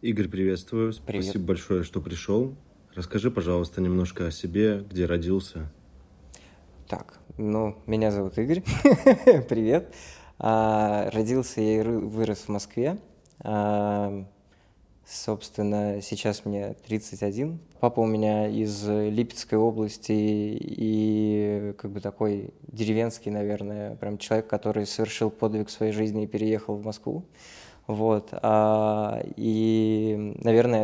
Игорь, приветствую. Привет. Спасибо большое, что пришел. Расскажи, пожалуйста, немножко о себе, где родился. Так, меня зовут Игорь. Привет. Родился я и вырос в Москве. А, Собственно, сейчас мне 31. Папа у меня из Липецкой области и как бы такой деревенский, наверное, прям человек, который совершил подвиг в своей жизни и переехал в Москву. Вот. Наверное,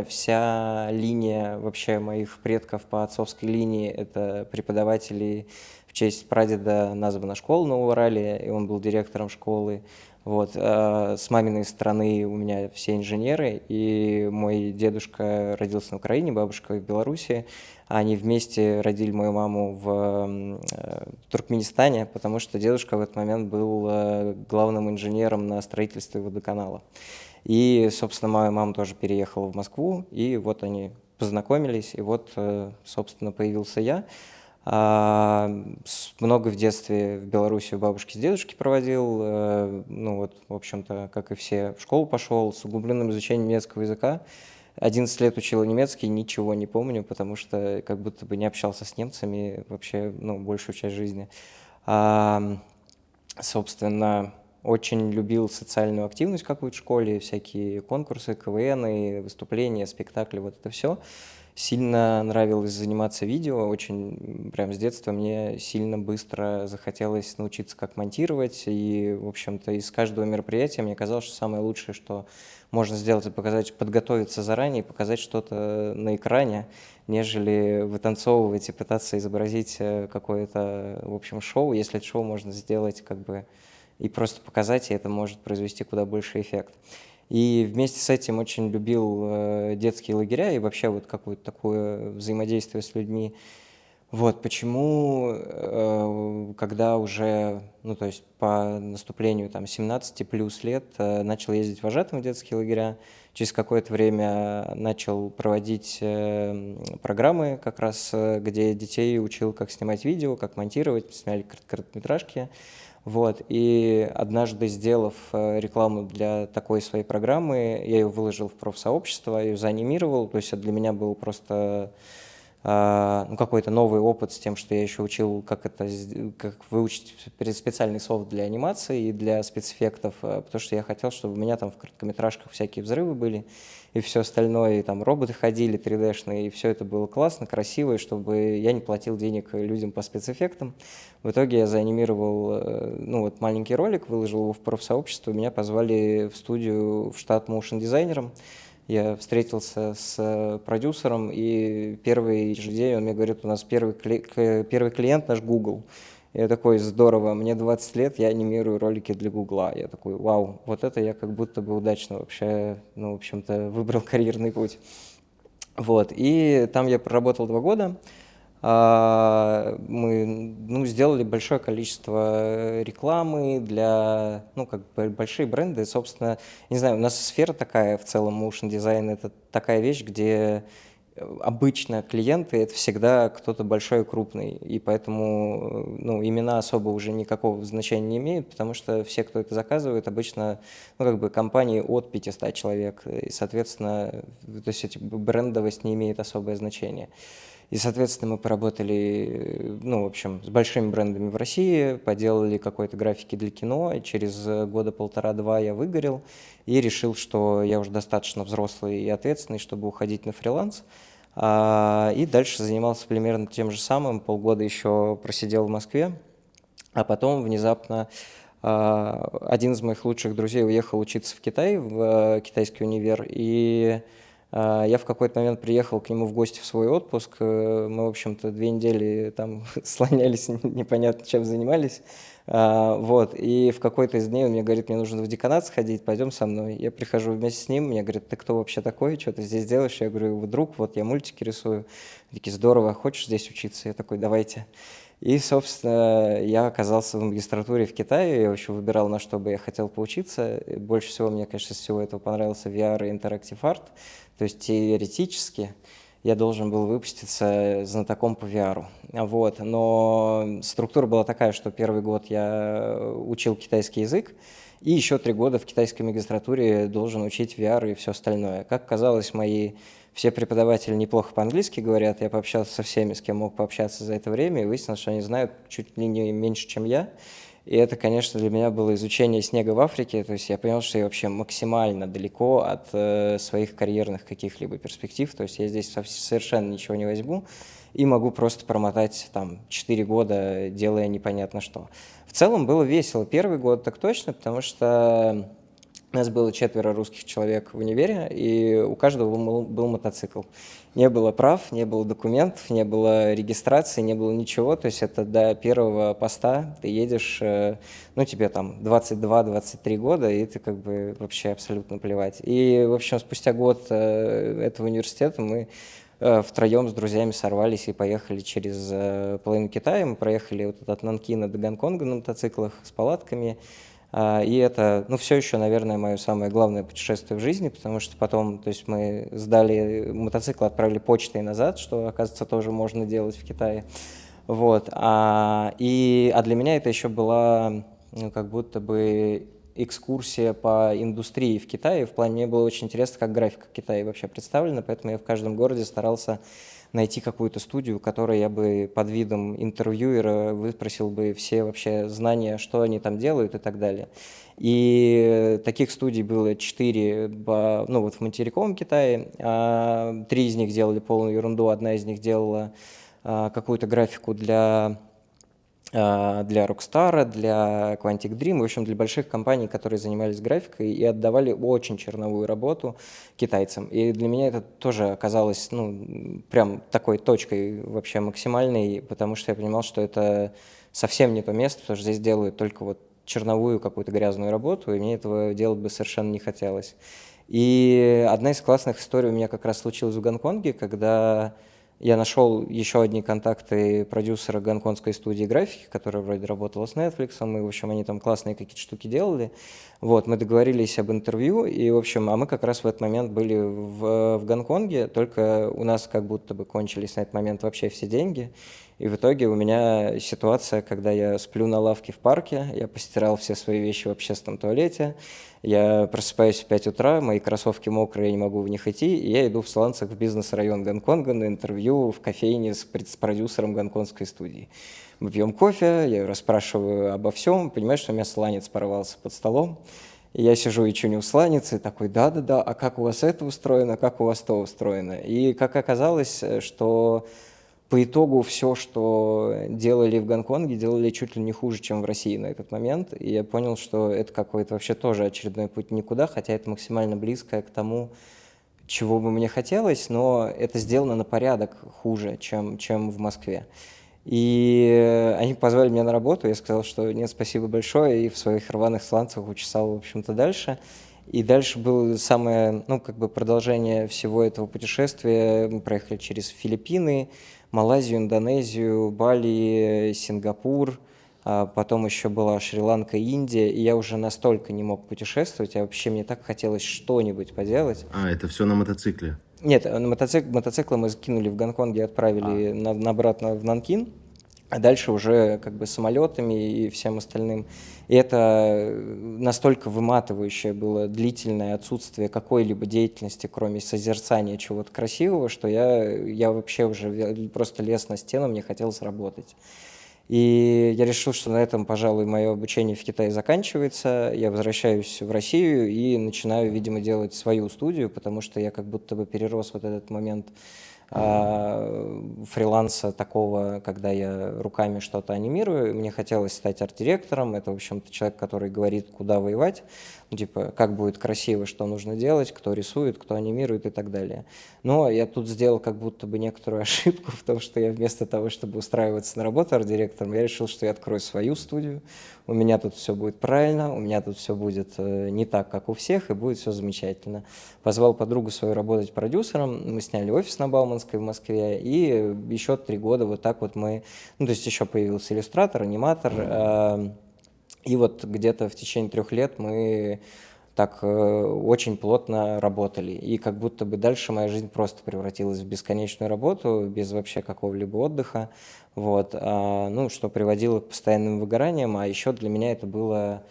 вся линия вообще моих предков по отцовской линии — это преподаватели. В честь прадеда названа школа на Урале, и он был директором школы. Вот. С маминой стороны у меня все инженеры, и мой дедушка родился на Украине, бабушка в Беларуси. Они вместе родили мою маму в Туркменистане, потому что дедушка в этот момент был главным инженером на строительстве водоканала. И, собственно, моя мама тоже переехала в Москву, и вот они познакомились, и вот, собственно, появился я. Много в детстве в Беларуси у бабушки с дедушки проводил, в общем-то, как и все, в школу пошел с углубленным изучением немецкого языка. 11 лет учил немецкий, ничего не помню, потому что как будто бы не общался с немцами вообще, большую часть жизни. А, Собственно, очень любил социальную активность какую-то в школе, всякие конкурсы, КВН, и выступления, спектакли, вот это все. Сильно нравилось заниматься видео, очень прям с детства мне сильно быстро захотелось научиться, как монтировать, и, в общем-то, из каждого мероприятия мне казалось, что самое лучшее, что можно сделать, это подготовиться заранее, показать что-то на экране, нежели вытанцовывать и пытаться изобразить какое-то, в общем, шоу. Если это шоу можно сделать как бы и просто показать, и это может произвести куда больше эффект. И вместе с этим очень любил детские лагеря и вообще вот какое-то такое взаимодействие с людьми. Вот почему, когда уже, то есть по наступлению там 17 плюс лет, начал ездить вожатым в детские лагеря, через какое-то время начал проводить программы как раз, где детей учил, как снимать видео, как монтировать, сняли короткометражки. Вот. И однажды, сделав рекламу для такой своей программы, я ее выложил в профсообщество, ее заанимировал. То есть это для меня был просто какой-то новый опыт с тем, что я еще учил, как выучить специальный софт для анимации и для спецэффектов, потому что я хотел, чтобы у меня там в короткометражках всякие взрывы были и все остальное, и там роботы ходили 3D-шные, и все это было классно, красиво, и чтобы я не платил денег людям по спецэффектам. В итоге я заанимировал маленький ролик, выложил его в профсообщество, меня позвали в студию в штат моушн-дизайнером. Я встретился с продюсером, и первый же день он мне говорит: у нас первый клиент наш Google. Я такой: здорово, мне 20 лет, я анимирую ролики для Гугла. Я такой: вау, вот это я как будто бы удачно вообще, в общем-то, выбрал карьерный путь. Вот, и там я проработал 2 года. Мы сделали большое количество рекламы для, как бы большие бренды. Собственно, не знаю, у нас сфера такая в целом, motion дизайн — это такая вещь, где обычно клиенты — это всегда кто-то большой и крупный, и поэтому имена особо уже никакого значения не имеют, потому что все, кто это заказывает, обычно как бы компании от 500 человек, и, соответственно, то есть брендовость не имеет особое значение. И, соответственно, мы поработали, в общем, с большими брендами в России, поделали какой-то графики для кино, и через года 1,5-2 я выгорел и решил, что я уже достаточно взрослый и ответственный, чтобы уходить на фриланс. И дальше занимался примерно тем же самым, полгода еще просидел в Москве, а потом внезапно один из моих лучших друзей уехал учиться в Китай, в китайский универ, и я в какой-то момент приехал к нему в гости в свой отпуск. Мы, в общем-то, 2 недели там слонялись, непонятно чем занимались. Вот. И в какой-то из дней он мне говорит: мне нужно в деканат сходить, пойдем со мной. Я прихожу вместе с ним, мне говорят: ты кто вообще такой, что ты здесь делаешь? Я говорю: вот друг, вот я мультики рисую. Они такие: здорово, хочешь здесь учиться? Я такой: давайте. И, собственно, я оказался в магистратуре в Китае, я еще выбирал, на что бы я хотел поучиться. И больше всего мне, конечно, из всего этого понравился VR и Interactive Art. То есть теоретически я должен был выпуститься знатоком по VR. Вот. Но структура была такая, что первый год я учил китайский язык, и еще 3 года в китайской магистратуре должен учить VR и все остальное. Как казалось, мои все преподаватели неплохо по-английски говорят, я пообщался со всеми, с кем мог пообщаться за это время, и выяснилось, что они знают чуть ли не меньше, чем я. И это, конечно, для меня было изучение снега в Африке, то есть я понял, что я вообще максимально далеко от своих карьерных каких-либо перспектив, то есть я здесь совершенно ничего не возьму и могу просто промотать там 4 года, делая непонятно что. В целом было весело первый год, так точно, потому что у нас было 4 русских человек в универе, и у каждого был мотоцикл. Не было прав, не было документов, не было регистрации, не было ничего. То есть это до первого поста ты едешь, ну, тебе там 22-23 года, и ты как бы вообще абсолютно плевать. И, в общем, спустя год этого университета мы втроем с друзьями сорвались и поехали через половину Китая. Мы проехали вот от Нанкина до Гонконга на мотоциклах с палатками. И это, ну, все еще, наверное, мое самое главное путешествие в жизни, потому что потом, то есть мы сдали мотоцикл, отправили почтой назад, что, оказывается, тоже можно делать в Китае. Вот. А для меня это еще была, ну, как будто бы экскурсия по индустрии в Китае. В плане мне было очень интересно, как графика в Китае вообще представлена, поэтому я в каждом городе старался найти какую-то студию, которой я бы под видом интервьюера выпросил бы все вообще знания, что они там делают и так далее. И таких студий было 4, ну вот в материковом Китае. 3 из них делали полную ерунду, одна из них делала какую-то графику для Rockstar, для Quantic Dream, в общем, для больших компаний, которые занимались графикой и отдавали очень черновую работу китайцам. И для меня это тоже оказалось, ну, прям такой точкой вообще максимальной, потому что я понимал, что это совсем не то место, потому что здесь делают только вот черновую какую-то грязную работу, и мне этого делать бы совершенно не хотелось. И одна из классных историй у меня как раз случилась в Гонконге, когда я нашел еще одни контакты продюсера гонконгской студии графики, которая вроде работала с Netflix, и, в общем, они там классные какие-то штуки делали. Вот, мы договорились об интервью, и, в общем, мы как раз в этот момент были в Гонконге, только у нас как будто бы кончились на этот момент вообще все деньги. И в итоге у меня ситуация, когда я сплю на лавке в парке, я постирал все свои вещи в общественном туалете, я просыпаюсь в 5 утра, мои кроссовки мокрые, я не могу в них идти, и я иду в сланцах в бизнес-район Гонконга на интервью в кофейне с продюсером гонконгской студии. Мы пьем кофе, я ее расспрашиваю обо всем, понимаю, что у меня сланец порвался под столом, и я сижу и чуню сланец, и такой, да-да-да, а как у вас это устроено, как у вас то устроено? И как оказалось, что по итогу все, что делали в Гонконге, делали чуть ли не хуже, чем в России на этот момент. И я понял, что это какой-то вообще тоже очередной путь никуда, хотя это максимально близкое к тому, чего бы мне хотелось, но это сделано на порядок хуже, чем в Москве. И они позвали меня на работу, я сказал, что нет, спасибо большое, и в своих рваных сланцах учесал, в общем-то, дальше. И дальше было самое, ну, как бы продолжение всего этого путешествия. Мы проехали через Филиппины, Малайзию, Индонезию, Бали, Сингапур, потом еще была Шри-Ланка, Индия, и я уже настолько не мог путешествовать, а вообще мне так хотелось что-нибудь поделать. Это все на мотоцикле? Нет, мотоциклы мы закинули в Гонконге и отправили обратно в Нанкин, а дальше уже как бы самолетами и всем остальным. И это настолько выматывающее было длительное отсутствие какой-либо деятельности, кроме созерцания чего-то красивого, что я вообще уже просто лез на стену, мне хотелось работать. И я решил, что на этом, пожалуй, мое обучение в Китае заканчивается. Я возвращаюсь в Россию и начинаю, видимо, делать свою студию, потому что я как будто бы перерос вот этот момент фриланса такого, когда я руками что-то анимирую. Мне хотелось стать арт-директором. Это, в общем-то, человек, который говорит, куда воевать, ну, типа, как будет красиво, что нужно делать, кто рисует, кто анимирует и так далее. Но я тут сделал как будто бы некоторую ошибку в том, что я вместо того, чтобы устраиваться на работу арт-директором, я решил, что я открою свою студию. У меня тут все будет правильно, у меня тут все будет не так, как у всех, и будет все замечательно. Позвал подругу свою работать продюсером, мы сняли офис на Бауманской в Москве, и еще 3 года вот так вот мы, ну, то есть еще появился иллюстратор, аниматор, и вот где-то в течение 3 лет мы так очень плотно работали. И как будто бы дальше моя жизнь просто превратилась в бесконечную работу, без вообще какого-либо отдыха. Вот, ну, что приводило к постоянным выгораниям. А еще для меня это было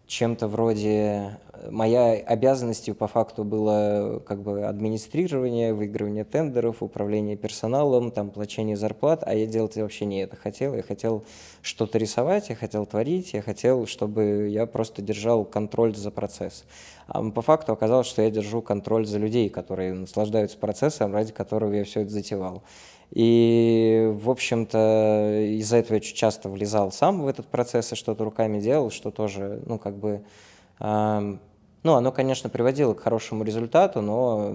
чем-то вроде моя обязанностью по факту было как бы администрирование, выигрывание тендеров, управление персоналом, там, получение зарплат, а я делать вообще не это хотел. Я хотел что-то рисовать, я хотел творить, я хотел, чтобы я просто держал контроль за процесс. А по факту оказалось, что я держу контроль за людей, которые наслаждаются процессом, ради которого я все это затевал. И, в общем-то, из-за этого я очень часто влезал сам в этот процесс и что-то руками делал, что тоже, ну, как бы, ну, оно, конечно, приводило к хорошему результату, но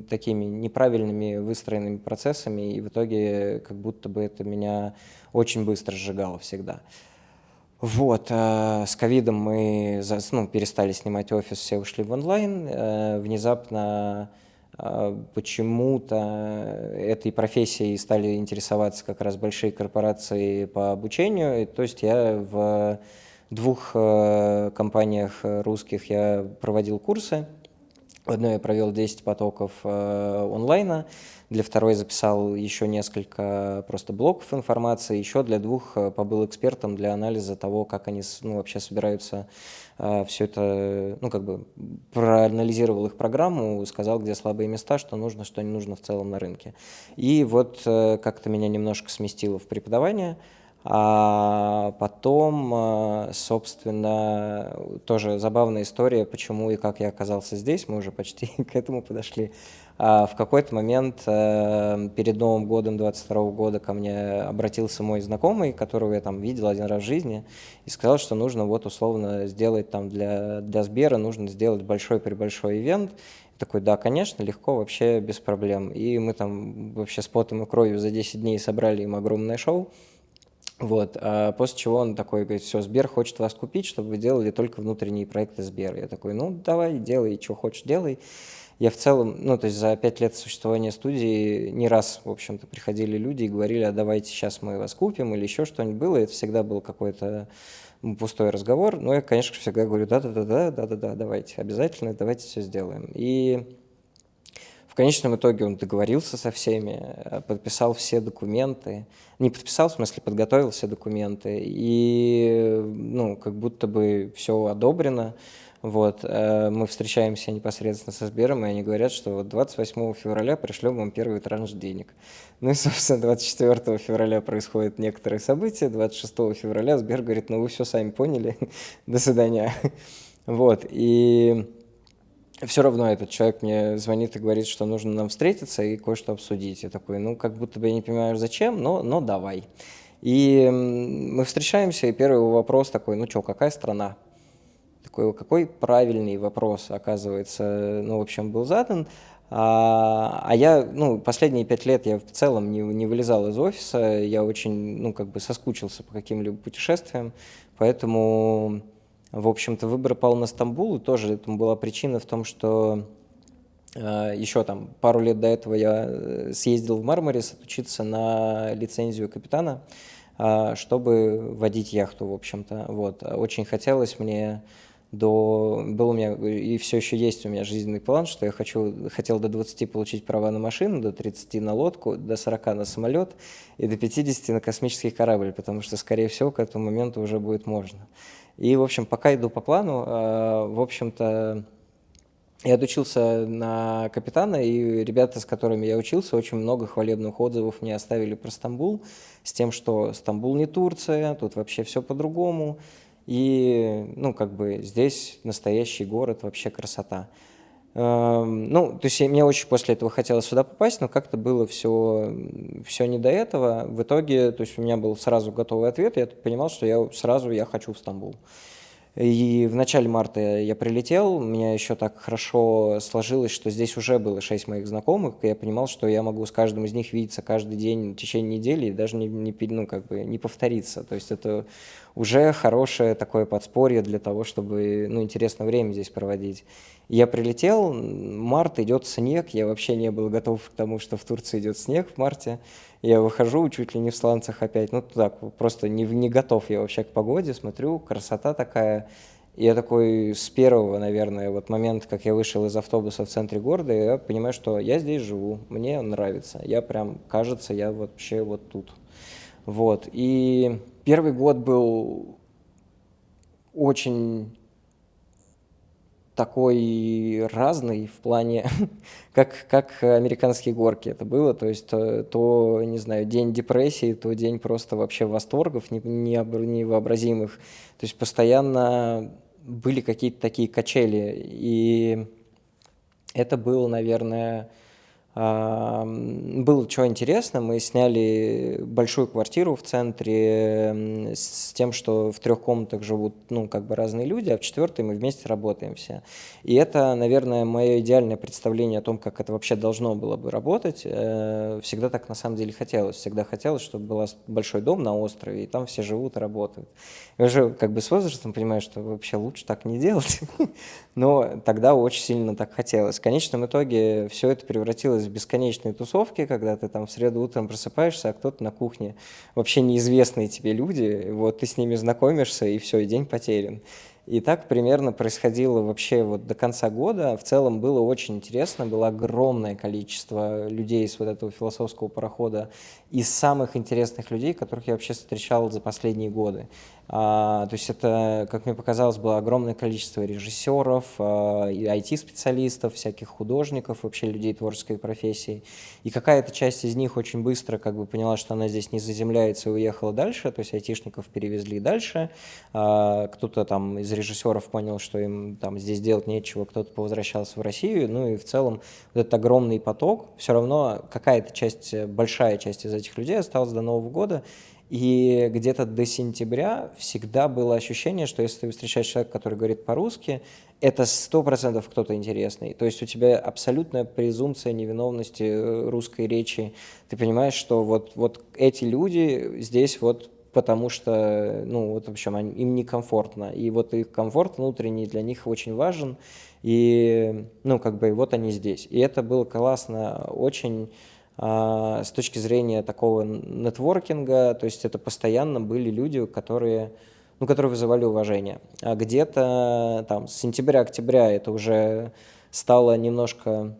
такими неправильными выстроенными процессами, и в итоге как будто бы это меня очень быстро сжигало всегда. Вот, с ковидом мы перестали снимать офис, все ушли в онлайн, внезапно почему-то этой профессией стали интересоваться как раз большие корпорации по обучению. И, то есть я в 2 компаниях русских я проводил курсы. В одной я провел 10 потоков онлайна, для второй записал еще несколько просто блоков информации, еще для 2 побыл экспертом для анализа того, как они вообще собираются все это, ну, как бы проанализировал их программу, сказал, где слабые места, что нужно, что не нужно в целом на рынке. И вот как-то меня немножко сместило в преподавание. А потом, собственно, тоже забавная история, почему и как я оказался здесь, мы уже почти к этому подошли. В какой-то момент перед Новым годом 22 года ко мне обратился мой знакомый, которого я там видел один раз в жизни, и сказал, что нужно вот условно сделать там для Сбера, нужно сделать большой-пребольшой ивент. Я такой, да, конечно, легко, вообще без проблем. И мы там вообще с потом и кровью за 10 дней собрали им огромное шоу. Вот, после чего он такой говорит, все, Сбер хочет вас купить, чтобы вы делали только внутренние проекты Сбера. Я такой, ну, давай, делай, что хочешь, делай. Я в целом, ну, то есть за 5 лет существования студии не раз, в общем-то, приходили люди и говорили, а давайте сейчас мы вас купим или еще что-нибудь было. Это всегда был какой-то пустой разговор. Но я, конечно, всегда говорю, да-да-да, давайте, обязательно, давайте все сделаем. И в конечном итоге он договорился со всеми, подписал все документы. Не подписал, в смысле, подготовил все документы. И, ну, как будто бы все одобрено. Вот, мы встречаемся непосредственно со Сбером, и они говорят, что вот 28 февраля пришлем вам первый транш денег. Ну и, собственно, 24 февраля происходят некоторые события, 26 февраля Сбер говорит, ну вы все сами поняли, до свидания. Вот, и все равно этот человек мне звонит и говорит, что нужно нам встретиться и кое-что обсудить. Я такой, ну, как будто бы я не понимаю, зачем, но давай. И мы встречаемся, и первый его вопрос такой, ну что, какая страна? Такой, какой правильный вопрос, оказывается, ну, в общем, был задан. А я, ну, последние 5 лет я в целом не вылезал из офиса, я очень, ну, как бы соскучился по каким-либо путешествиям, поэтому, в общем-то, выбор пал на Стамбул, и тоже этому была причина в том, что еще там пару лет до этого я съездил в Мармарис отучиться на лицензию капитана, чтобы водить яхту, в общем-то. Вот. Очень хотелось мне был у меня, и все еще есть у меня жизненный план, что я хотел до 20 получить права на машину, до 30 на лодку, до 40 на самолет и до 50 на космический корабль, потому что, скорее всего, к этому моменту уже будет можно. И, в общем, пока иду по плану, в общем-то, я отучился на капитана, и ребята, с которыми я учился, очень много хвалебных отзывов мне оставили про Стамбул, с тем, что Стамбул не Турция, тут вообще все по-другому. И, ну, как бы здесь настоящий город, вообще красота. Ну, то есть мне очень после этого хотелось сюда попасть, но как-то было все не до этого. В итоге, то есть у меня был сразу готовый ответ, я понимал, что я хочу в Стамбул. И в начале марта я прилетел, у меня еще так хорошо сложилось, что здесь уже было 6 моих знакомых, и я понимал, что я могу с каждым из них видеться каждый день в течение недели и даже не повториться. То есть это уже хорошее такое подспорье для того, чтобы интересное время здесь проводить. Я прилетел, март, идет снег, я вообще не был готов к тому, что в Турции идет снег в марте. Я выхожу чуть ли не в сланцах опять, так, просто не готов я вообще к погоде, смотрю, красота такая. И я такой с первого, наверное, вот момента, как я вышел из автобуса в центре города, я понимаю, что я здесь живу, мне нравится, я прям, кажется, я вообще вот тут. Вот, и первый год был очень такой разный в плане, как американские горки это было, то есть не знаю, день депрессии, то день просто вообще восторгов невообразимых, то есть постоянно были какие-то такие качели, и это было, наверное, было что интересно, мы сняли большую квартиру в центре с тем, что в 3 комнатах живут, ну, как бы разные люди, а в 4-й мы вместе работаем все. И это, наверное, мое идеальное представление о том, как это вообще должно было бы работать. Всегда так на самом деле хотелось. Всегда хотелось, чтобы был большой дом на острове, и там все живут и работают. И уже как бы с возрастом понимаю, что вообще лучше так не делать. Но тогда очень сильно так хотелось. В конечном итоге все это превратилось в бесконечные тусовки, когда ты там в среду утром просыпаешься, а кто-то на кухне, вообще неизвестные тебе люди, вот ты с ними знакомишься, и все, и день потерян. И так примерно происходило вообще вот до конца года. В целом было очень интересно, было огромное количество людей с вот этого философского парохода, из самых интересных людей, которых я вообще встречал за последние годы. То есть это, как мне показалось, было огромное количество режиссеров, и IT-специалистов, всяких художников, вообще людей творческой профессии. И какая-то часть из них очень быстро как бы поняла, что она здесь не заземляется и уехала дальше, то есть айтишников перевезли дальше. Кто-то там из режиссеров понял, что им там здесь делать нечего, кто-то повозвращался в Россию. Ну и в целом вот этот огромный поток, все равно какая-то часть, большая часть из этих людей осталась до Нового года. И где-то до сентября всегда было ощущение, что если ты встречаешь человека, который говорит по-русски, это 100% кто-то интересный. То есть у тебя абсолютная презумпция невиновности русской речи. Ты понимаешь, что вот эти люди здесь вот потому что, ну, вот, в общем, им некомфортно. И вот их комфорт внутренний для них очень важен. И, ну, как бы, вот они здесь. И это было классно очень с точки зрения такого нетворкинга, то есть это постоянно были люди, которые вызывали уважение. А где-то там с сентября-октября это уже стало немножко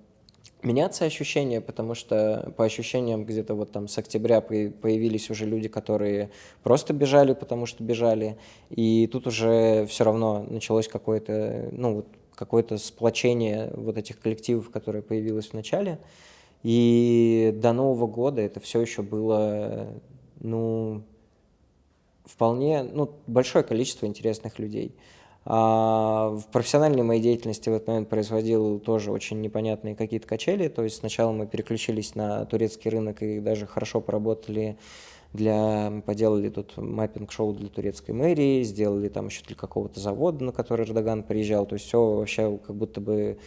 меняться ощущения, потому что по ощущениям где-то вот там с октября появились уже люди, которые просто бежали, потому что бежали, и тут уже все равно началось какое-то, ну, вот какое-то сплочение вот этих коллективов, которое появилось в начале. И до Нового года это все еще было, ну, вполне, ну, большое количество интересных людей. В профессиональной моей деятельности в этот момент производил тоже очень непонятные какие-то качели. То есть сначала мы переключились на турецкий рынок и даже хорошо поработали поделали тут маппинг-шоу для турецкой мэрии, сделали там еще для какого-то завода, на который Эрдоган приезжал. То есть все вообще как будто бы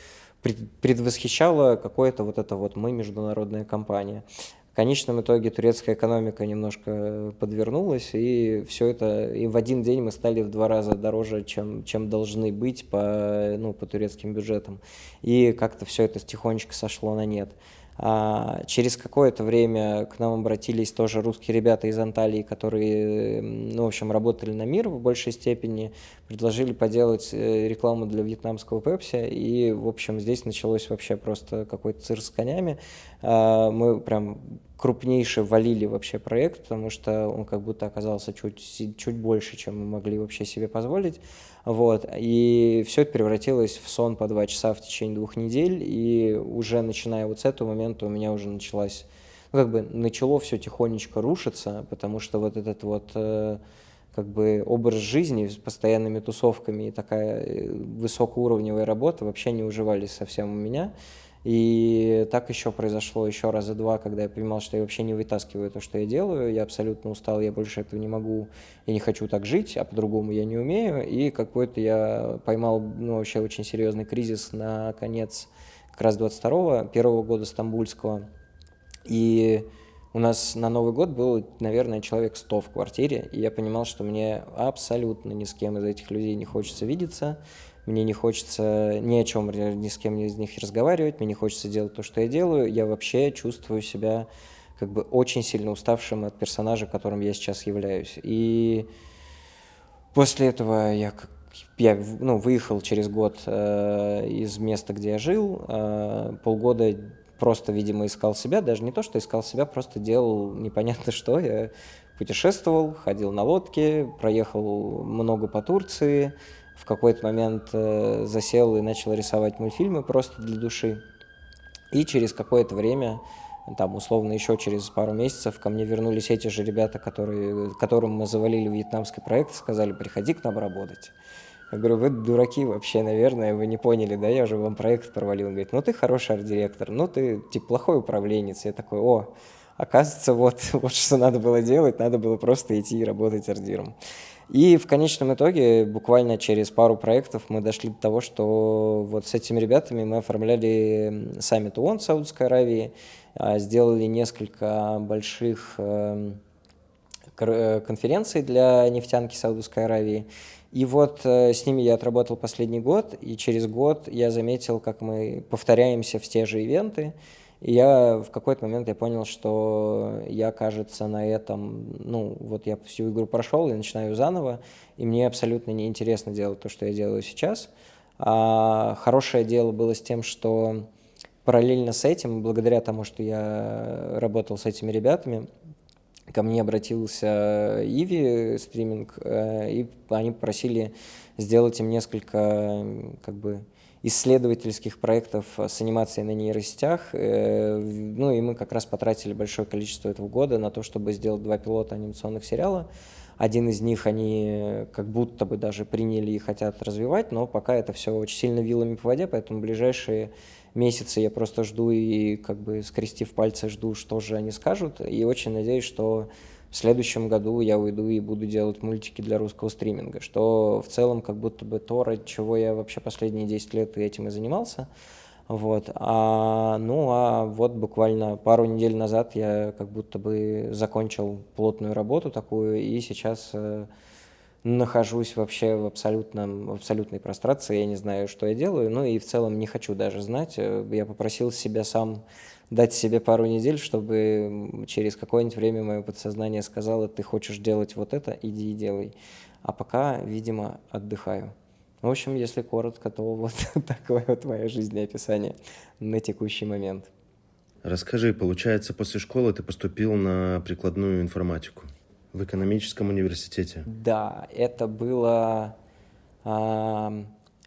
предвосхищало какое-то вот это вот мы международная компания. В конечном итоге турецкая экономика немножко подвернулась, и все это, и в один день мы стали в 2 раза дороже, чем должны быть по турецким бюджетам. И как-то все это тихонечко сошло на нет. Через какое-то время к нам обратились тоже русские ребята из Анталии, которые, ну, в общем, работали на мир в большей степени, предложили поделать рекламу для вьетнамского Пепси, и, в общем, здесь началось вообще просто какой-то цирк с конями. Мы прям крупнейше валили вообще проект, потому что он как будто оказался чуть больше, чем мы могли вообще себе позволить. Вот. И все это превратилось в сон по 2 часа в течение 2 недель, и уже начиная вот с этого момента у меня уже начало все тихонечко рушиться, потому что вот этот вот как бы образ жизни с постоянными тусовками и такая высокоуровневая работа вообще не уживались совсем у меня. И так еще произошло еще раза 2, когда я понимал, что я вообще не вытаскиваю то, что я делаю, я абсолютно устал, я больше этого не могу, я не хочу так жить, а по-другому я не умею, и какой-то я поймал, вообще очень серьезный кризис на конец как раз 22-го, первого года стамбульского, и у нас на Новый год было, наверное, человек 100 в квартире, и я понимал, что мне абсолютно ни с кем из этих людей не хочется видеться, мне не хочется ни о чем, ни с кем из них разговаривать, мне не хочется делать то, что я делаю, я вообще чувствую себя как бы очень сильно уставшим от персонажа, которым я сейчас являюсь. И после этого я выехал через год из места, где я жил, полгода просто, видимо, искал себя, даже не то, что искал себя, просто делал непонятно что. Я путешествовал, ходил на лодке, проехал много по Турции, в какой-то момент засел и начал рисовать мультфильмы просто для души. И через какое-то время, там, условно, еще через пару месяцев ко мне вернулись эти же ребята, которым мы завалили вьетнамский проект, сказали: приходи к нам работать. Я говорю: вы дураки вообще, наверное, вы не поняли, да, я же вам проект провалил. Он говорит: ну ты хороший арт-директор, ну ты типа плохой управленец. Я такой: о, оказывается, вот что надо было делать, надо было просто идти и работать ардиром. И в конечном итоге, буквально через пару проектов, мы дошли до того, что вот с этими ребятами мы оформляли саммит ООН в Саудовской Аравии, сделали несколько больших конференций для нефтянки Саудовской Аравии. И вот с ними я отработал последний год, и через год я заметил, как мы повторяемся в те же ивенты. И я в какой-то момент я понял, что я, кажется, на этом, ну, вот я всю игру прошел и начинаю заново, и мне абсолютно неинтересно делать то, что я делаю сейчас. А хорошее дело было с тем, что параллельно с этим, благодаря тому, что я работал с этими ребятами, ко мне обратился Иви стриминг, и они попросили сделать им несколько, как бы, исследовательских проектов с анимацией на нейросетях. Ну и мы как раз потратили большое количество этого года на то, чтобы сделать 2 пилота анимационных сериала. Один из них они как будто бы даже приняли и хотят развивать, но пока это все очень сильно вилами по воде, поэтому в ближайшие месяцы я просто жду и, как бы, скрестив пальцы, жду, что же они скажут, и очень надеюсь, что в следующем году я уйду и буду делать мультики для русского стриминга, что в целом как будто бы то, ради чего я вообще последние 10 лет этим и занимался. Вот. А вот буквально пару недель назад я как будто бы закончил плотную работу такую, и сейчас нахожусь вообще в абсолютной прострации, я не знаю, что я делаю, ну и в целом не хочу даже знать. Я попросил себя сам дать себе пару недель, чтобы через какое-нибудь время мое подсознание сказало: ты хочешь делать вот это, иди и делай. А пока, видимо, отдыхаю. В общем, если коротко, то вот такое вот мое жизнеописание на текущий момент. Расскажи, получается, после школы ты поступил на прикладную информатику в экономическом университете? Да, это было...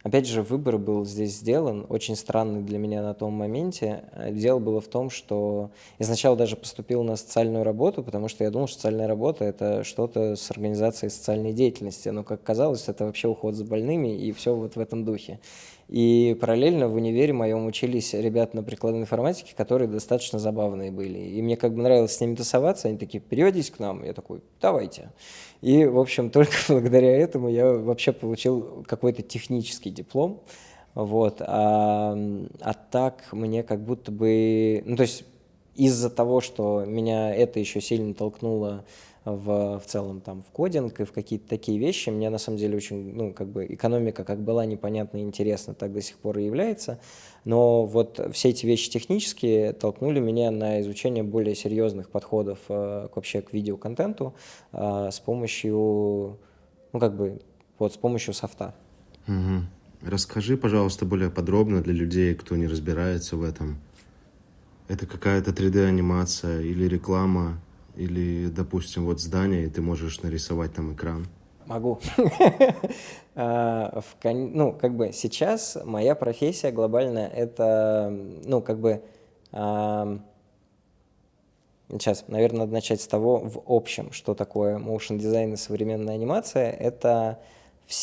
Опять же, выбор был здесь сделан, очень странный для меня на том моменте. Дело было в том, что я сначала даже поступил на социальную работу, потому что я думал, что социальная работа — это что-то с организацией социальной деятельности, но, как казалось, это вообще уход за больными и все вот в этом духе. И параллельно в универе моем учились ребята на прикладной информатике, которые достаточно забавные были. И мне как бы нравилось с ними тусоваться, они такие: переводись к нам. Я такой: давайте. И, в общем, только благодаря этому я вообще получил какой-то технический диплом. Вот. А так мне как будто бы... Ну, то есть из-за того, что меня это еще сильно толкнуло в целом там в кодинг и в какие-то такие вещи, мне на самом деле очень, ну, как бы экономика как была непонятна и интересна, так до сих пор и является. Но вот все эти вещи технические толкнули меня на изучение более серьезных подходов вообще к видеоконтенту с помощью, ну, как бы, вот с помощью софта. Угу. Расскажи, пожалуйста, более подробно для людей, кто не разбирается в этом. Это какая-то 3D-анимация или реклама, или, допустим, вот здание, и ты можешь нарисовать там экран? Могу. Ну, как бы сейчас моя профессия глобальная — это, ну, как бы... Сейчас, наверное, надо начать с того, в общем, что такое motion дизайн и современная анимация. Это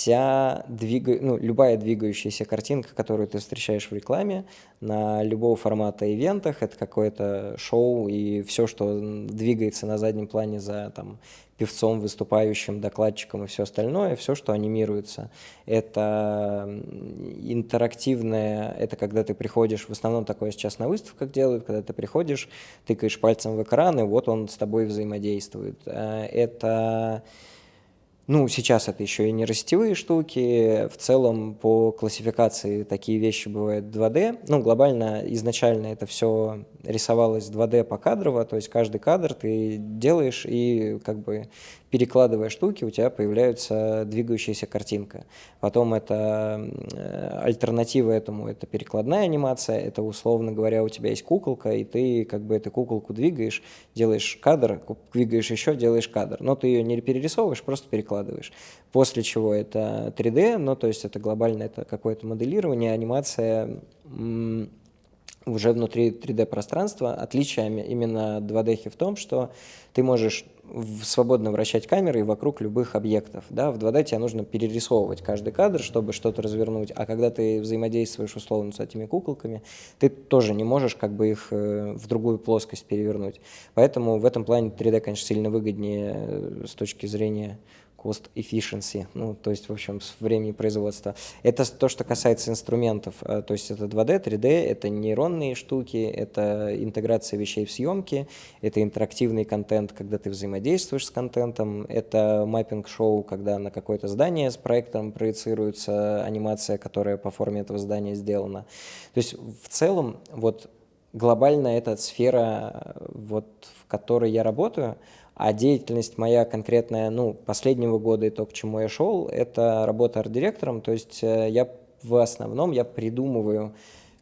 любая двигающаяся картинка, которую ты встречаешь в рекламе, на любого формата ивентах, это какое-то шоу, и все, что двигается на заднем плане за там певцом, выступающим, докладчиком и все остальное, все, что анимируется. Это интерактивное, это когда ты приходишь, в основном такое сейчас на выставках делают, когда ты приходишь, тыкаешь пальцем в экран, и вот он с тобой взаимодействует. Это... Ну, сейчас это еще и нейросетевые штуки. В целом, по классификации такие вещи бывают 2D. Ну, глобально изначально это все рисовалось 2D покадрово, то есть каждый кадр ты делаешь и как бы перекладывая штуки, у тебя появляется двигающаяся картинка. Потом это альтернатива этому, это перекладная анимация, это, условно говоря, у тебя есть куколка, и ты как бы эту куколку двигаешь, делаешь кадр, двигаешь еще, делаешь кадр. Но ты ее не перерисовываешь, просто перекладываешь. закладываешь. После чего это 3D, ну, то есть это глобально это какое-то моделирование, анимация уже внутри 3D-пространства. Отличие именно 2D в том, что ты можешь свободно вращать камерой вокруг любых объектов. Да? В 2D тебе нужно перерисовывать каждый кадр, чтобы что-то развернуть, а когда ты взаимодействуешь условно с этими куколками, ты тоже не можешь как бы их в другую плоскость перевернуть. Поэтому в этом плане 3D, конечно, сильно выгоднее с точки зрения cost efficiency, ну, то есть, в общем, с времени производства. Это то, что касается инструментов, то есть это 2D, 3D, это нейронные штуки, это интеграция вещей в съемки, это интерактивный контент, когда ты взаимодействуешь с контентом, это маппинг-шоу, когда на какое-то здание с проектором проецируется анимация, которая по форме этого здания сделана. То есть в целом вот глобально эта сфера, вот, в которой я работаю, а деятельность моя конкретная, ну, последнего года и то, к чему я шел, это работа арт-директором, то есть я в основном придумываю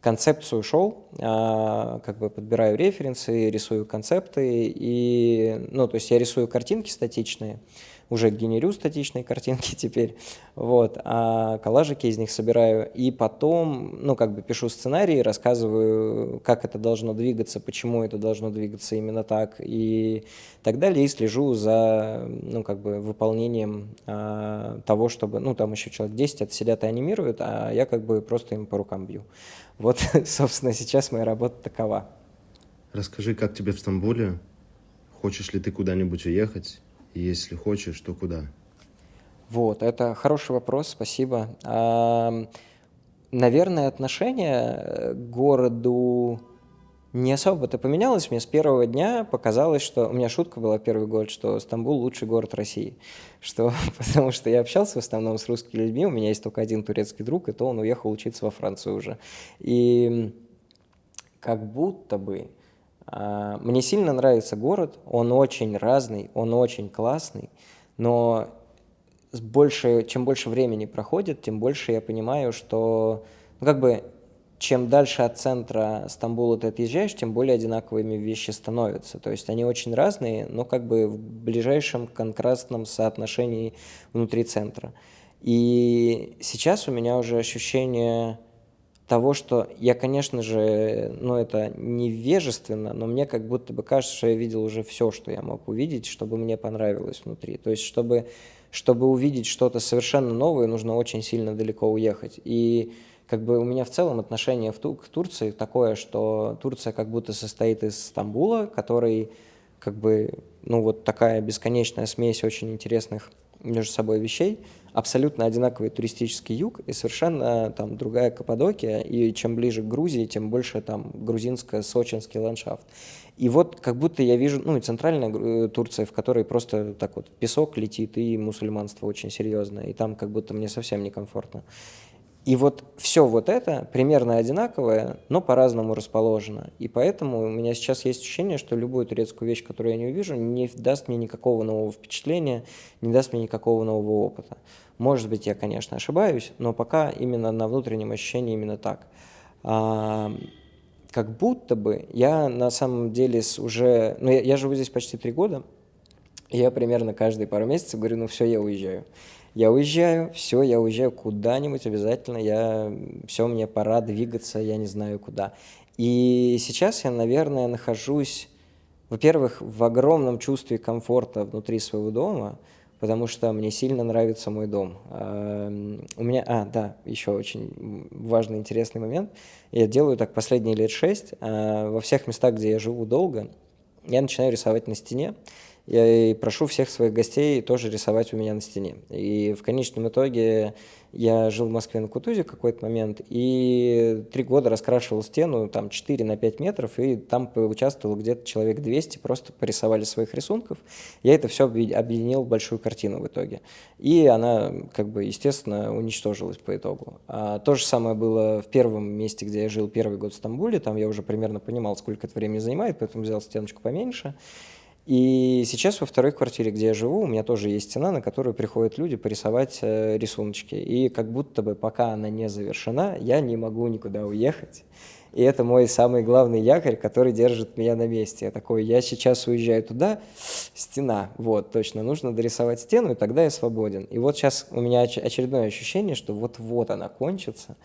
концепцию шоу, как бы подбираю референсы, рисую концепты, и, ну, то есть я рисую картинки статичные, уже генерю статичные картинки теперь, вот, а коллажики из них собираю, и потом, ну, как бы пишу сценарий, рассказываю, как это должно двигаться, почему это должно двигаться именно так, и так далее, и слежу за, ну, как бы выполнением того, чтобы, ну, там еще человек 10 это сидят и анимируют, а я как бы просто им по рукам бью. Вот, собственно, сейчас моя работа такова. Расскажи, как тебе в Стамбуле? Хочешь ли ты куда-нибудь уехать? И если хочешь, то куда? Вот, это хороший вопрос, спасибо. Наверное, отношение к городу не особо-то поменялось. Мне с первого дня показалось, что... У меня шутка была первый год, что Стамбул – лучший город России. Потому что я общался в основном с русскими людьми, у меня есть только один турецкий друг, и то он уехал учиться во Францию уже. И как будто бы мне сильно нравится город, он очень разный, он очень классный, но чем больше времени проходит, тем больше я понимаю, что, ну, как бы, чем дальше от центра Стамбула ты отъезжаешь, тем более одинаковыми вещи становятся. То есть они очень разные, но как бы в ближайшем контрастном соотношении внутри центра. И сейчас у меня уже ощущение того, что я, конечно же, ну, это невежественно, но мне как будто бы кажется, что я видел уже все, что я мог увидеть, чтобы мне понравилось внутри. То есть, чтобы увидеть что-то совершенно новое, нужно очень сильно далеко уехать. И как бы у меня в целом отношение к Турции такое, что Турция как будто состоит из Стамбула, который как бы, ну, вот такая бесконечная смесь очень интересных между собой вещей, абсолютно одинаковый туристический юг и совершенно там другая Каппадокия, и чем ближе к Грузии, тем больше там грузинско-сочинский ландшафт. И вот как будто я вижу, ну, и центральная Турция, в которой просто так вот песок летит, и мусульманство очень серьезное, и там как будто мне совсем некомфортно. И вот все вот это примерно одинаковое, но по-разному расположено. И поэтому у меня сейчас есть ощущение, что любую турецкую вещь, которую я не увижу, не даст мне никакого нового впечатления, не даст мне никакого нового опыта. Может быть, я, конечно, ошибаюсь, но пока именно на внутреннем ощущении именно так. Как будто бы я на самом деле уже... Ну, я живу здесь почти 3 года, и я примерно каждые пару месяцев говорю, ну все, я уезжаю. Я уезжаю, все, я уезжаю куда-нибудь обязательно, все, мне пора двигаться, я не знаю куда. И сейчас я, наверное, нахожусь, во-первых, в огромном чувстве комфорта внутри своего дома, потому что мне сильно нравится мой дом. У меня, да, еще очень важный, интересный момент. Я делаю так последние лет 6. Во всех местах, где я живу долго, я начинаю рисовать на стене. Я и прошу всех своих гостей тоже рисовать у меня на стене. И в конечном итоге я жил в Москве на Кутузе в какой-то момент, и 3 года раскрашивал стену там 4 на 5 метров, и там поучаствовал где-то человек 200, просто порисовали своих рисунков. Я это все объединил в большую картину в итоге. И она, как бы, естественно, уничтожилась по итогу. То же самое было в первом месте, где я жил первый год в Стамбуле. Там я уже примерно понимал, сколько это времени занимает, поэтому взял стеночку поменьше. И сейчас во второй квартире, где я живу, у меня тоже есть стена, на которую приходят люди порисовать рисуночки. И как будто бы пока она не завершена, я не могу никуда уехать. и это мой самый главный якорь, который держит меня на месте. Я такой, я сейчас уезжаю туда, стена, вот, точно, нужно дорисовать стену, и тогда я свободен. И вот сейчас у меня очередное ощущение, что вот-вот она кончится,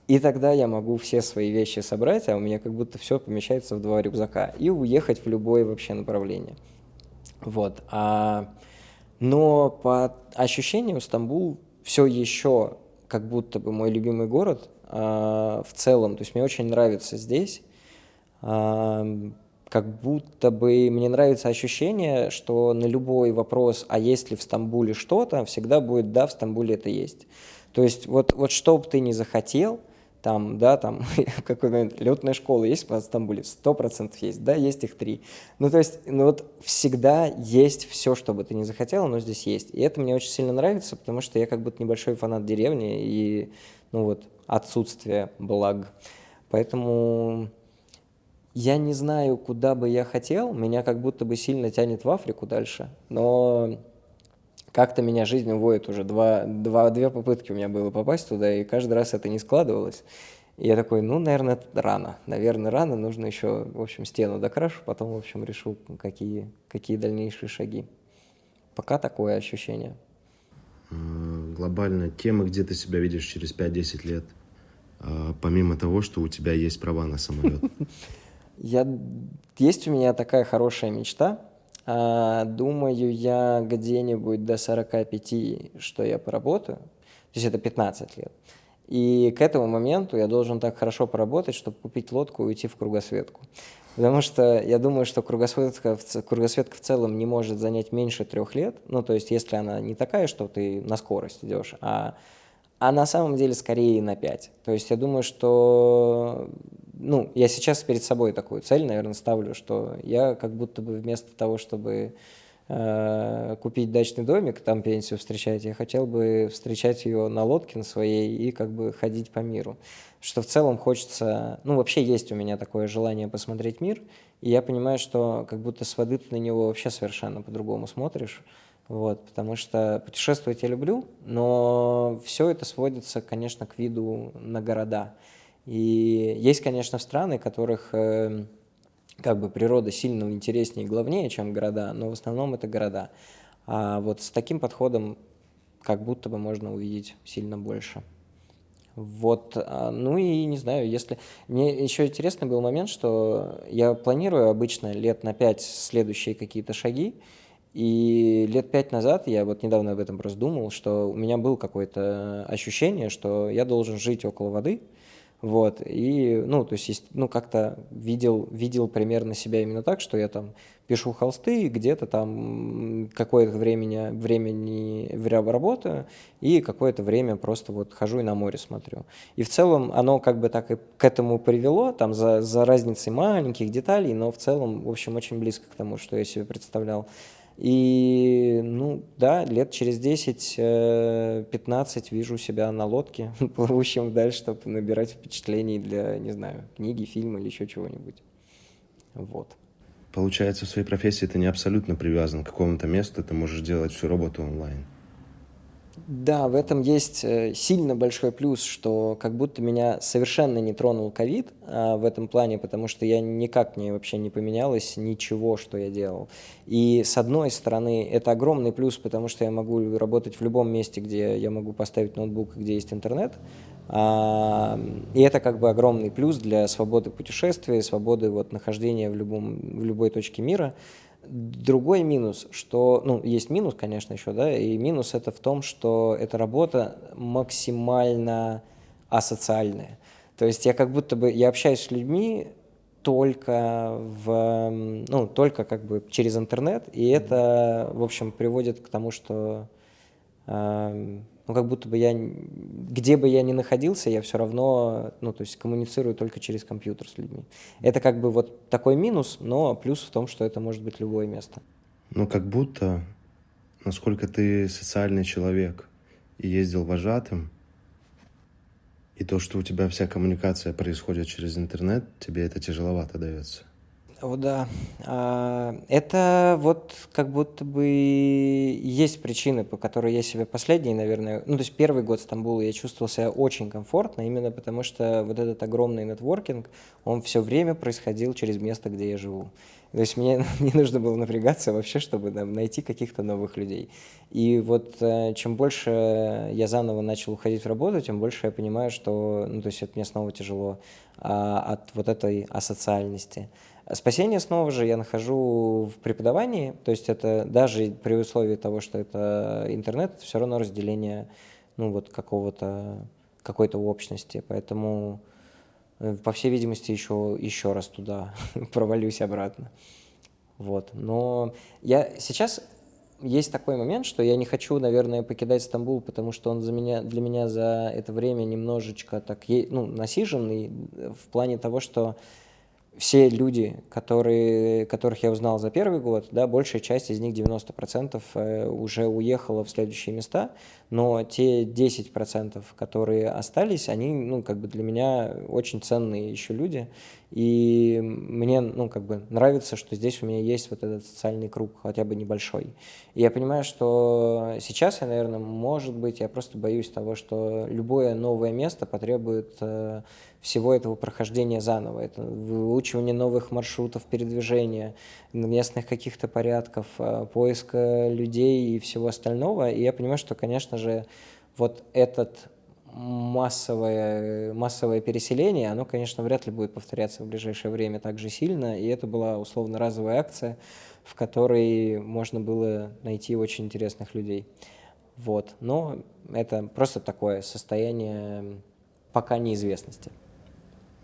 и тогда я могу все свои вещи собрать, а у меня как будто все помещается в 2 рюкзака, и уехать в любое вообще направление. Вот. Но по ощущению Стамбул все еще как будто бы мой любимый город в целом. То есть мне очень нравится здесь. Как будто бы мне нравится ощущение, что на любой вопрос, а есть ли в Стамбуле что-то, всегда будет «да, в Стамбуле это есть». То есть вот что бы ты ни захотел, там, да, там, в какой момент летная школа есть в Стамбуле? 100% есть, да, есть их 3. Ну, то есть, ну вот всегда есть все, что бы ты ни захотел, оно здесь есть. И это мне очень сильно нравится, потому что я как будто небольшой фанат деревни и, ну вот, отсутствия благ. Поэтому я не знаю, куда бы я хотел, меня как будто бы сильно тянет в Африку дальше, но как-то меня жизнь уводит уже. Две попытки у меня было попасть туда, и каждый раз это не складывалось. И я такой, ну, наверное, рано. Наверное, рано, нужно еще, в общем, стену докрашу, потом, в общем, решу, какие дальнейшие шаги. Пока такое ощущение. Глобально темы, где ты себя видишь через 5-10 лет, помимо того, что у тебя есть права на самолет? Есть у меня такая хорошая мечта. Думаю, я где-нибудь до 45, что я поработаю. То есть это 15 лет. И к этому моменту я должен так хорошо поработать, чтобы купить лодку и уйти в кругосветку. Потому что я думаю, что кругосветка в целом не может занять меньше 3 лет. Ну, то есть если она не такая, что ты на скорость идешь, а на самом деле скорее на 5. То есть я думаю, что ну, я сейчас перед собой такую цель, наверное, ставлю, что я как будто бы вместо того, чтобы купить дачный домик, там пенсию встречать, я хотел бы встречать ее на лодке на своей и как бы ходить по миру. Что в целом хочется, ну, вообще есть у меня такое желание посмотреть мир, и я понимаю, что как будто с воды ты на него вообще совершенно по-другому смотришь. Вот, потому что путешествовать я люблю, но все это сводится, конечно, к виду на города. И есть, конечно, страны, которых как бы природа сильно интереснее и главнее, чем города, но в основном это города. А вот с таким подходом как будто бы можно увидеть сильно больше. Вот, ну и не знаю, если... Мне еще интересный был момент, что я планирую обычно лет на 5 следующие какие-то шаги, и лет 5 назад, я вот недавно об этом просто думал, что у меня было какое-то ощущение, что я должен жить около воды, вот, и, ну, то есть, ну, как-то видел примерно себя именно так, что я там пишу холсты, где-то там какое-то времени работаю, и какое-то время просто вот хожу и на море смотрю. И в целом оно как бы так и к этому привело, там за разницей маленьких деталей, но в целом, в общем, очень близко к тому, что я себе представлял. И, ну, да, лет через 10-15 вижу себя на лодке, плывущем вдаль, чтобы набирать впечатлений для, не знаю, книги, фильма или еще чего-нибудь. Вот. Получается, в своей профессии ты не абсолютно привязан к какому-то месту, ты можешь делать всю работу онлайн. Да, в этом есть сильно большой плюс, что как будто меня совершенно не тронул ковид в этом плане, потому что я никак вообще не поменялось ничего, что я делал. И с одной стороны, это огромный плюс, потому что я могу работать в любом месте, где я могу поставить ноутбук, где есть интернет. И это как бы огромный плюс для свободы путешествия, свободы вот нахождения в любой точке мира. Другой минус, что, ну, есть минус, конечно, еще, да, и минус это в том, что эта работа максимально асоциальная. То есть я как будто бы, я общаюсь с людьми только только как бы через интернет, и это, в общем, приводит к тому, что ну, как будто бы где бы я ни находился, я все равно, ну, то есть коммуницирую только через компьютер с людьми. Это как бы вот такой минус, но плюс в том, что это может быть любое место. Ну, как будто, насколько ты социальный человек и ездил вожатым, и то, что у тебя вся коммуникация происходит через интернет, тебе это тяжеловато дается. О, да. Это вот как будто бы есть причины, по которой я себя последний, наверное, ну, то есть первый год Стамбула я чувствовал себя очень комфортно, именно потому что вот этот огромный нетворкинг, он все время происходил через место, где я живу. То есть мне не нужно было напрягаться вообще, чтобы найти каких-то новых людей. И вот чем больше я заново начал уходить в работу, тем больше я понимаю, что, ну, то есть это мне снова тяжело от вот этой асоциальности. Спасение снова же я нахожу в преподавании, то есть это даже при условии того, что это интернет, это все равно разделение, ну, вот какой-то общности, поэтому, по всей видимости, еще раз туда провалюсь обратно. Вот, но сейчас есть такой момент, что я не хочу, наверное, покидать Стамбул, потому что он для меня за это время немножечко так, ну, насиженный в плане того, что все люди, которых я узнал за первый год, да, большая часть из них, 90%, уже уехала в следующие места, но те 10%, которые остались, они, ну, как бы для меня очень ценные еще люди, и мне, ну, как бы нравится, что здесь у меня есть вот этот социальный круг, хотя бы небольшой. И я понимаю, что сейчас я, наверное, может быть, я просто боюсь того, что любое новое место потребует всего этого прохождения заново. Это выучивание новых маршрутов передвижения, местных каких-то порядков, поиска людей и всего остального. И я понимаю, что, конечно же, вот этот массовое переселение, оно, конечно, вряд ли будет повторяться в ближайшее время так же сильно. И это была условно разовая акция, в которой можно было найти очень интересных людей. Вот. Но это просто такое состояние пока неизвестности.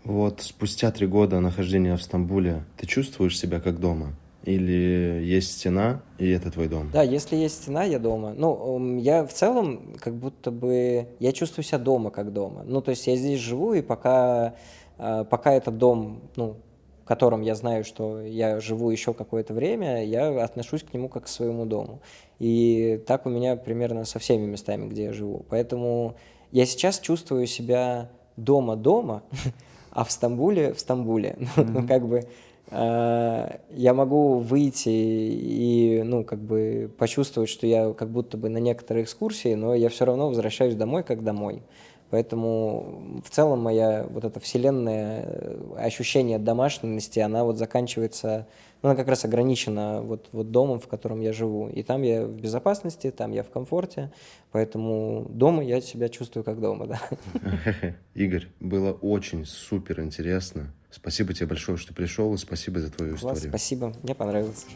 Вот спустя 3 года нахождения в Стамбуле ты чувствуешь себя как дома? Или есть стена, и это твой дом? Да, если есть стена, я дома. Ну, я в целом как будто бы... Я чувствую себя дома как дома. Ну, то есть я здесь живу, и пока этот дом, ну, в котором я знаю, что я живу еще какое-то время, я отношусь к нему как к своему дому. И так у меня примерно со всеми местами, где я живу. Поэтому я сейчас чувствую себя дома-дома, а в Стамбуле. Ну, как бы я могу выйти и, ну, как бы почувствовать, что я как будто бы на некоторой экскурсии, но я все равно возвращаюсь домой как домой. Поэтому в целом моя вот эта вселенная, ощущение домашности, она вот заканчивается, ну, она как раз ограничена вот домом, в котором я живу. И там я в безопасности, там я в комфорте, поэтому дома я себя чувствую как дома, да. Игорь, было очень супер интересно. Спасибо тебе большое, что пришел, и спасибо за твою Класс, историю. спасибо, мне понравилось.